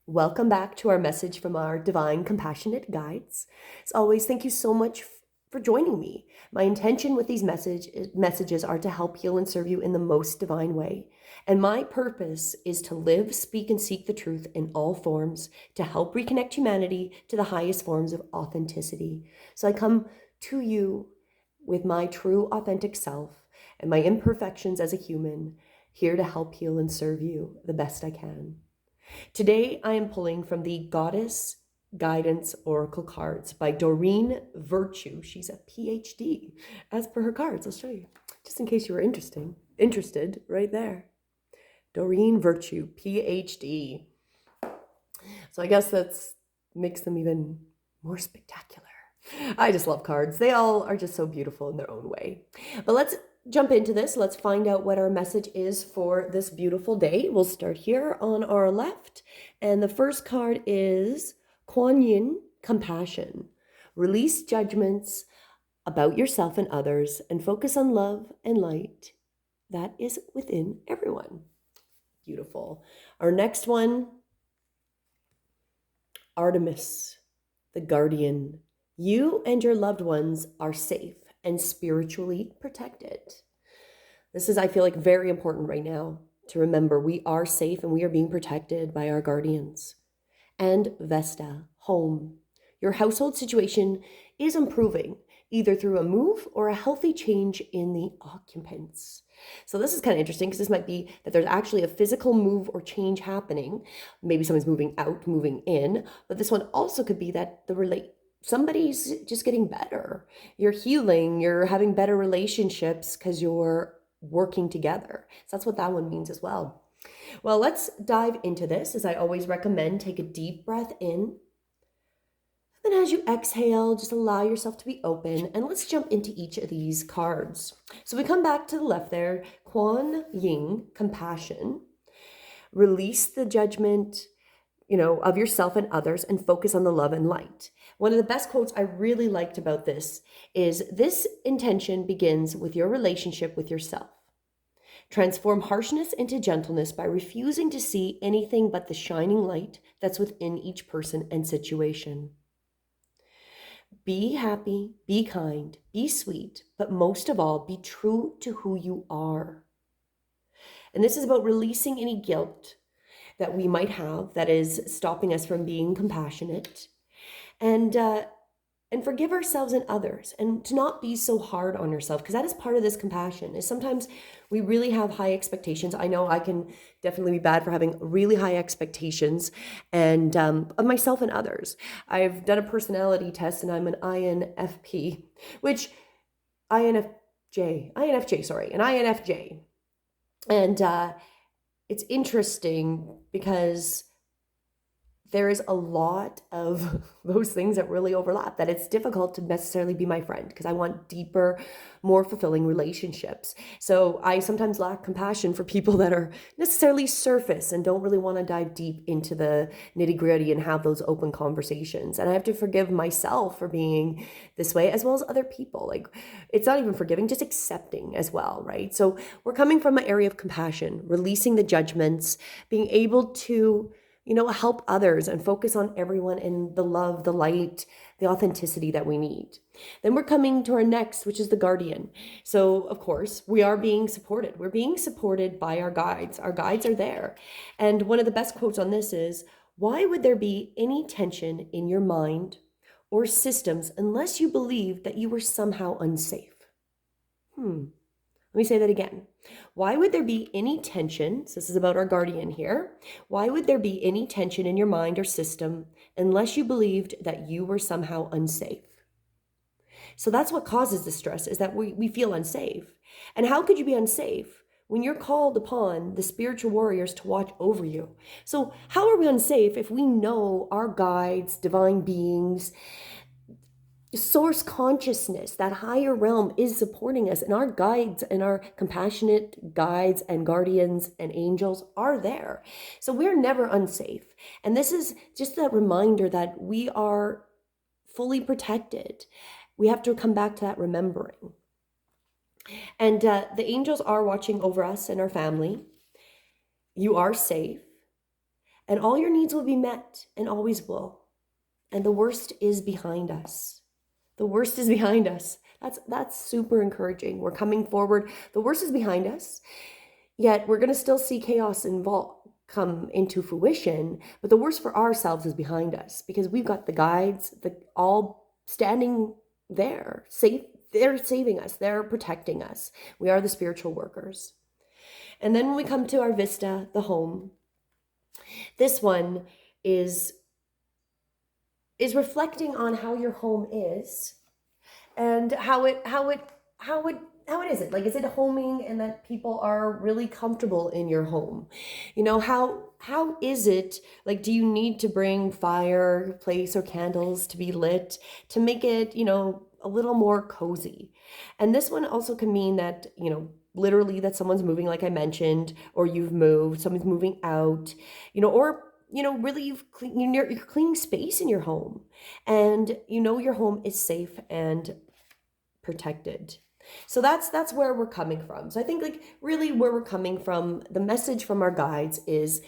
Welcome back to our message from our divine compassionate guides. As always, thank you so much for joining me. My intention with these messages are to help heal and serve you in the most divine way. And my purpose is to live, speak, and seek the truth in all forms to help reconnect humanity to the highest forms of authenticity. So I come to you with my true, authentic self and my imperfections as a human, here to help heal and serve you the best I can. Today, I am pulling from the Goddess Guidance Oracle cards by Doreen Virtue. She's a PhD, as per her cards. I'll show you, just in case you were interested, right there. Doreen Virtue, PhD. So I guess that's makes them even more spectacular. I just love cards. They all are just so beautiful in their own way. But let's jump into this. Let's find out what our message is for this beautiful day. We'll start here on our left. And the first card is Kuan Yin, Compassion. Release judgments about yourself and others and focus on love and light that is within everyone. Beautiful. Our next one, Artemis, the Guardian. You and your loved ones are safe and spiritually protected. This is, I feel like, very important right now to remember we are safe and we are being protected by our guardians. And Vesta, home. Your household situation is improving, either through a move or a healthy change in the occupants. So this is kind of interesting because this might be that there's actually a physical move or change happening. Maybe someone's moving out, moving in, but this one also could be that somebody's just getting better. You're healing, you're having better relationships because you're working together. So that's what that one means as well. Well, let's dive into this. As I always recommend, take a deep breath in. Then as you exhale, just allow yourself to be open, and let's jump into each of these cards. So we come back to the left there, Kuan Yin, Compassion. Release the judgment, of yourself and others and focus on the love and light. One of the best quotes I really liked about this is, this intention begins with your relationship with yourself. Transform harshness into gentleness by refusing to see anything but the shining light that's within each person and situation. Be happy, be kind, be sweet, but most of all, be true to who you are. And this is about releasing any guilt that we might have that is stopping us from being compassionate, and forgive ourselves and others, and to not be so hard on yourself, because that is part of this compassion. Is sometimes we really have high expectations. I know I can definitely be bad for having really high expectations, and of myself and others. I've done a personality test, and I'm an INFP, which INFJ, sorry, an INFJ, and it's interesting because there is a lot of those things that really overlap, that it's difficult to necessarily be my friend because I want deeper, more fulfilling relationships. So I sometimes lack compassion for people that are necessarily surface and don't really want to dive deep into the nitty-gritty and have those open conversations. And I have to forgive myself for being this way, as well as other people. Like, it's not even forgiving, just accepting as well, right? So we're coming from an area of compassion, releasing the judgments, being able to help others and focus on everyone in the love, the light, the authenticity that we need. Then we're coming to our next, which is the Guardian. So, of course, we are being supported. We're being supported by our guides. Our guides are there. And one of the best quotes on this is, why would there be any tension in your mind or systems unless you believed that you were somehow unsafe? Let me say that again. Why would there be any tension? So this is about our guardian here. Why would there be any tension in your mind or system unless you believed that you were somehow unsafe? So that's what causes the stress, is that we feel unsafe. And how could you be unsafe when you're called upon the spiritual warriors to watch over you? So how are we unsafe if we know our guides, divine beings, source consciousness, that higher realm, is supporting us, and our guides and our compassionate guides and guardians and angels are there? So we're never unsafe. And this is just that reminder that we are fully protected. We have to come back to that remembering. And the angels are watching over us and our family. You are safe. And all your needs will be met and always will. And the worst is behind us. The worst is behind us. That's super encouraging. We're coming forward. The worst is behind us. Yet we're going to still see chaos come into fruition, but the worst for ourselves is behind us because we've got the guides, all standing there, safe. They're saving us. They're protecting us. We are the spiritual workers. And then when we come to our vista, the home, this one is reflecting on how your home is and how it is it like, is it homing and that people are really comfortable in your home? How is it, like, do you need to bring fireplace or candles to be lit to make it a little more cozy? And this one also can mean that literally that someone's moving, like I mentioned, or you've moved, someone's moving out, or really you're cleaning space in your home, and your home is safe and protected. So that's where we're coming from. So I think, like, really where we're coming from, the message from our guides is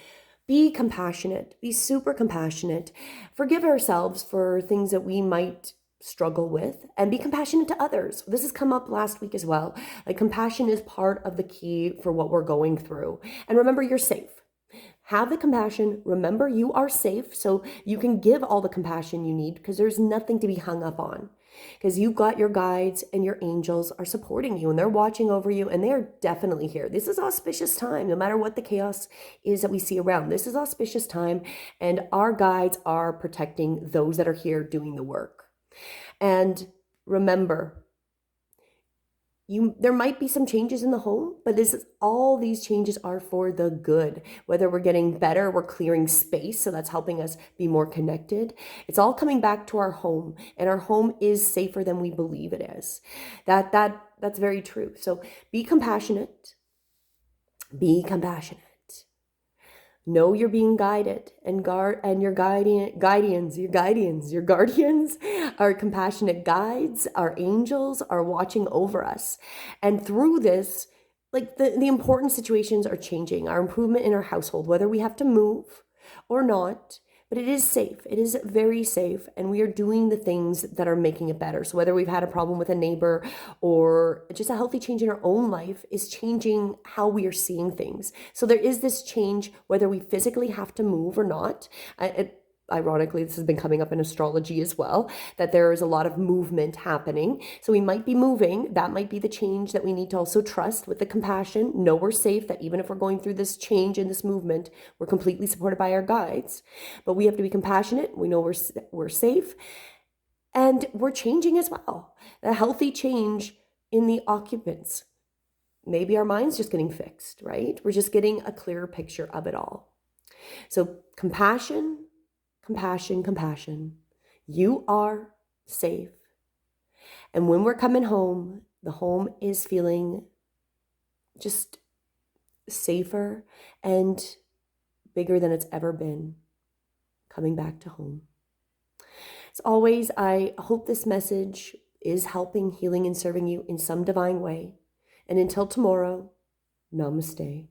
be compassionate, be super compassionate, forgive ourselves for things that we might struggle with, and be compassionate to others. This has come up last week as well. Like, compassion is part of the key for what we're going through. And remember, you're safe. Have the compassion. Remember, you are safe, so you can give all the compassion you need because there's nothing to be hung up on. Because you've got your guides and your angels are supporting you and they're watching over you, and they are definitely here. This is auspicious time, no matter what the chaos is that we see around. This is auspicious time, and our guides are protecting those that are here doing the work. And remember, there might be some changes in the home, but all these changes are for the good. Whether we're getting better, we're clearing space, so that's helping us be more connected. It's all coming back to our home, and our home is safer than we believe it is. That's very true. So be compassionate. Be compassionate. Know you're being guided, and your guardians our compassionate guides, our angels are watching over us. And through this, like, the important situations are changing, our improvement in our household, whether we have to move or not. But it is safe. It is very safe. And we are doing the things that are making it better. So whether we've had a problem with a neighbor or just a healthy change in our own life is changing how we are seeing things. So there is this change, whether we physically have to move or not. Ironically, this has been coming up in astrology as well, that there is a lot of movement happening. So we might be moving. That might be the change that we need to also trust with the compassion. Know we're safe, that even if we're going through this change in this movement, we're completely supported by our guides. But we have to be compassionate. We know we're safe. And we're changing as well. A healthy change in the occupants. Maybe our mind's just getting fixed, right? We're just getting a clearer picture of it all. So compassion. You are safe. And when we're coming home, the home is feeling just safer and bigger than it's ever been, coming back to home. As always, I hope this message is helping, healing, and serving you in some divine way. And until tomorrow, namaste.